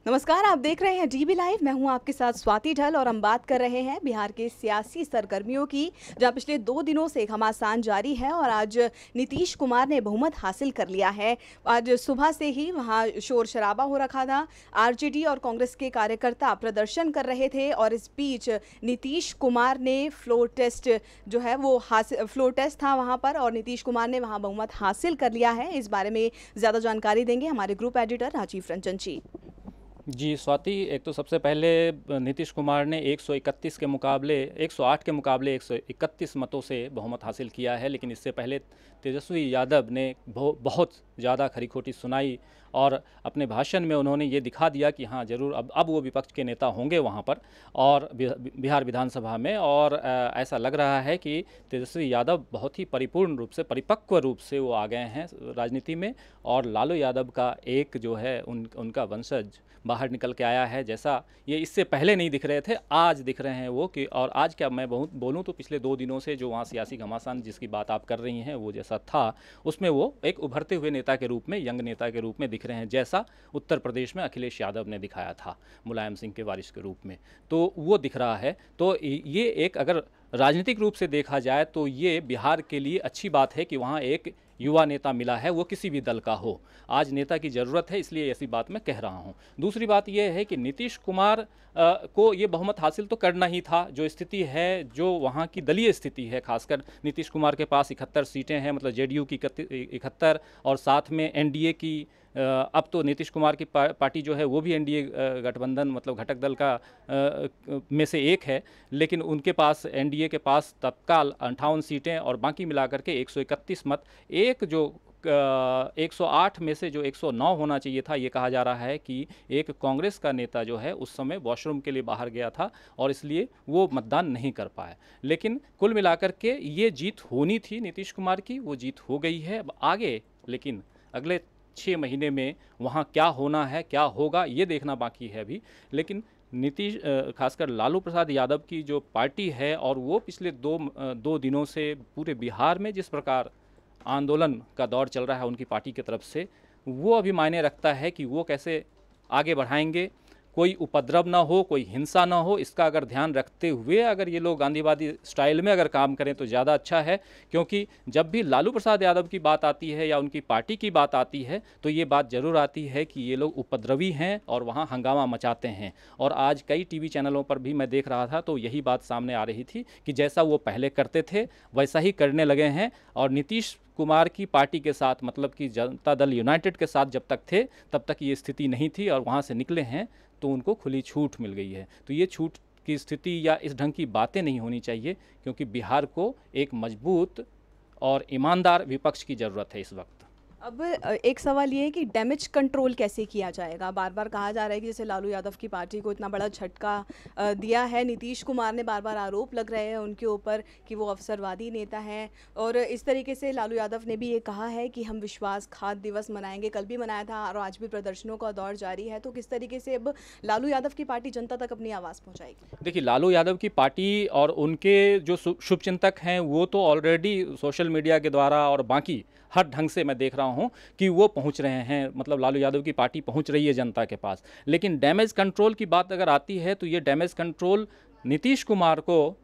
नमस्कार, आप देख रहे हैं डीबी लाइव। मैं हूं आपके साथ स्वाति ढल और हम बात कर रहे हैं बिहार के सियासी सरगर्मियों की, जहां पिछले 2 दिनों से घमासान जारी है और आज नीतीश कुमार ने बहुमत हासिल कर लिया है। आज सुबह से ही वहां शोर शराबा हो रखा था। आरजेडी और कांग्रेस के कार्यकर्ता प्रदर्शन कर रहे थे और इस बीच नीतीश कुमार ने फ्लोर टेस्ट जो है वो फ्लोर टेस्ट था वहां पर और नीतीश कुमार ने वहां बहुमत हासिल कर लिया है। इस बारे में ज़्यादा जानकारी देंगे हमारे ग्रुप एडिटर राजीव रंजन जी। जी स्वाति, एक तो सबसे पहले नीतीश कुमार ने 131 के मुकाबले 108 के मुकाबले 131 मतों से बहुमत हासिल किया है। लेकिन इससे पहले तेजस्वी यादव ने बहुत ज़्यादा खरी खोटी सुनाई और अपने भाषण में उन्होंने ये दिखा दिया कि हाँ ज़रूर अब वो विपक्ष के नेता होंगे वहाँ पर और बिहार विधानसभा में। और ऐसा लग रहा है कि तेजस्वी यादव बहुत ही परिपूर्ण रूप से, परिपक्व रूप से वो आ गए हैं राजनीति में और लालू यादव का एक जो है उनका वंशज बाहर निकल के आया है। जैसा ये इससे पहले नहीं दिख रहे थे, आज दिख रहे हैं वो। कि और आज क्या मैं बोलूँ तो पिछले 2 दिनों से जो वहाँ सियासी घमासान जिसकी बात आप कर रही हैं वो जैसा था, उसमें वो एक उभरते हुए नेता के रूप में, यंग नेता के रूप में दिख रहे हैं, जैसा उत्तर प्रदेश में अखिलेश यादव ने दिखाया था मुलायम सिंह के वारिस के रूप में। तो वो दिख रहा है। तो ये एक, अगर राजनीतिक रूप से देखा जाए तो ये बिहार के लिए अच्छी बात है कि वहाँ एक युवा नेता मिला है, वो किसी भी दल का हो। आज नेता की ज़रूरत है, इसलिए ऐसी बात मैं कह रहा हूँ। दूसरी बात यह है कि नीतीश कुमार को ये बहुमत हासिल तो करना ही था। जो स्थिति है, जो वहाँ की दलीय स्थिति है, खासकर नीतीश कुमार के पास 71 सीटें हैं, मतलब जेडीयू की 71 और साथ में एनडीए की। अब तो नीतीश कुमार की पार्टी जो है वो भी एनडीए गठबंधन, मतलब घटक दल का में से एक है। लेकिन उनके पास, एनडीए के पास तत्काल 58 सीटें और बाकी मिलाकर के 131 मत। एक जो 108 में से जो 109 होना चाहिए था, ये कहा जा रहा है कि एक कांग्रेस का नेता जो है उस समय वॉशरूम के लिए बाहर गया था और इसलिए वो मतदान नहीं कर पाया। लेकिन कुल मिलाकर के ये जीत होनी थी नीतीश कुमार की, वो जीत हो गई है। अब आगे लेकिन अगले 6 महीने में वहाँ क्या होना है, क्या होगा, ये देखना बाकी है अभी। लेकिन नीतीश, खासकर लालू प्रसाद यादव की जो पार्टी है, और वो पिछले दो दिनों से पूरे बिहार में जिस प्रकार आंदोलन का दौर चल रहा है उनकी पार्टी की तरफ से, वो अभी मायने रखता है कि वो कैसे आगे बढ़ाएंगे। कोई उपद्रव ना हो, कोई हिंसा ना हो, इसका अगर ध्यान रखते हुए अगर ये लोग गांधीवादी स्टाइल में अगर काम करें तो ज़्यादा अच्छा है। क्योंकि जब भी लालू प्रसाद यादव की बात आती है या उनकी पार्टी की बात आती है तो ये बात ज़रूर आती है कि ये लोग उपद्रवी हैं और वहाँ हंगामा मचाते हैं। और आज कई टीवी चैनलों पर भी मैं देख रहा था तो यही बात सामने आ रही थी कि जैसा वो पहले करते थे वैसा ही करने लगे हैं। और नीतीश कुमार की पार्टी के साथ, मतलब कि जनता दल यूनाइटेड के साथ जब तक थे तब तक ये स्थिति नहीं थी, और वहाँ से निकले हैं तो उनको खुली छूट मिल गई है। तो ये छूट की स्थिति या इस ढंग की बातें नहीं होनी चाहिए, क्योंकि बिहार को एक मजबूत और ईमानदार विपक्ष की ज़रूरत है इस वक्त। अब एक सवाल ये है कि डैमेज कंट्रोल कैसे किया जाएगा। बार बार कहा जा रहा है कि जैसे लालू यादव की पार्टी को इतना बड़ा झटका दिया है, नीतीश कुमार ने बार बार आरोप लग रहे हैं उनके ऊपर कि वो अवसरवादी नेता हैं। और इस तरीके से लालू यादव ने भी ये कहा है कि हम विश्वासघात दिवस मनाएंगे, कल भी मनाया था और आज भी प्रदर्शनों का दौर जारी है। तो किस तरीके से अब लालू यादव की पार्टी जनता तक अपनी आवाज़ पहुँचाएगी? देखिए, लालू यादव की पार्टी और उनके जो शुभचिंतक हैं वो तो ऑलरेडी सोशल मीडिया के द्वारा और बाकी हर ढंग से मैं देख रहा हूं कि वो पहुंच रहे हैं, मतलब लालू यादव की पार्टी पहुंच रही है जनता के पास। लेकिन डैमेज कंट्रोल की बात अगर आती है तो ये डैमेज कंट्रोल नीतीश कुमार को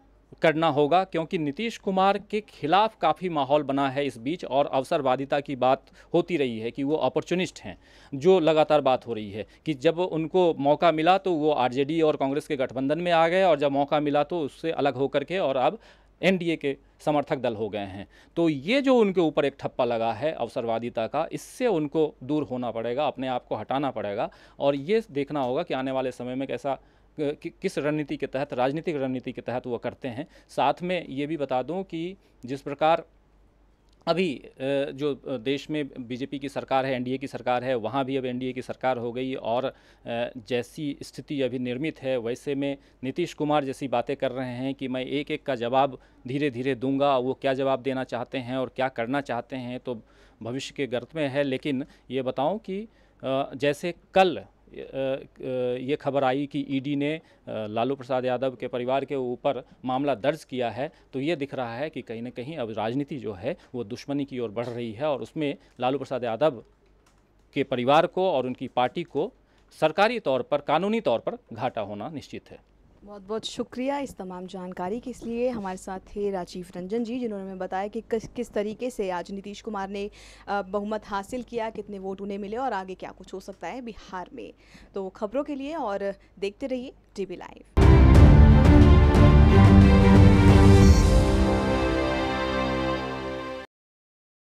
करना होगा, क्योंकि नीतीश कुमार के खिलाफ काफ़ी माहौल बना है इस बीच। और अवसरवादिता की बात होती रही है कि वो अपॉर्चुनिस्ट हैं, जो लगातार बात हो रही है कि जब उनको मौका मिला तो वो आरजेडी और कांग्रेस के गठबंधन में आ गए, और जब मौका मिला तो उससे अलग होकर के और अब एनडीए के समर्थक दल हो गए हैं। तो ये जो उनके ऊपर एक ठप्पा लगा है अवसरवादिता का, इससे उनको दूर होना पड़ेगा, अपने आप को हटाना पड़ेगा। और ये देखना होगा कि आने वाले समय में कैसा, किस रणनीति के तहत, राजनीतिक रणनीति के तहत वो करते हैं। साथ में ये भी बता दूं कि जिस प्रकार अभी जो देश में बीजेपी की सरकार है, एनडीए की सरकार है, वहाँ भी अब एनडीए की सरकार हो गई और जैसी स्थिति अभी निर्मित है वैसे में नीतीश कुमार जैसी बातें कर रहे हैं कि मैं एक एक का जवाब धीरे धीरे दूंगा। वो क्या जवाब देना चाहते हैं और क्या करना चाहते हैं तो भविष्य के गर्त में है। लेकिन ये बताऊं कि जैसे कल ये खबर आई कि ईडी ने लालू प्रसाद यादव के परिवार के ऊपर मामला दर्ज किया है, तो ये दिख रहा है कि कहीं ना कहीं अब राजनीति जो है वो दुश्मनी की ओर बढ़ रही है और उसमें लालू प्रसाद यादव के परिवार को और उनकी पार्टी को सरकारी तौर पर, कानूनी तौर पर घाटा होना निश्चित है। बहुत बहुत शुक्रिया इस तमाम जानकारी के लिए। हमारे साथ थे राजीव रंजन जी, जिन्होंने हमें बताया कि किस तरीके से आज नीतीश कुमार ने बहुमत हासिल किया, कितने वोट उन्हें मिले और आगे क्या कुछ हो सकता है बिहार में। तो खबरों के लिए और देखते रहिए DB लाइव।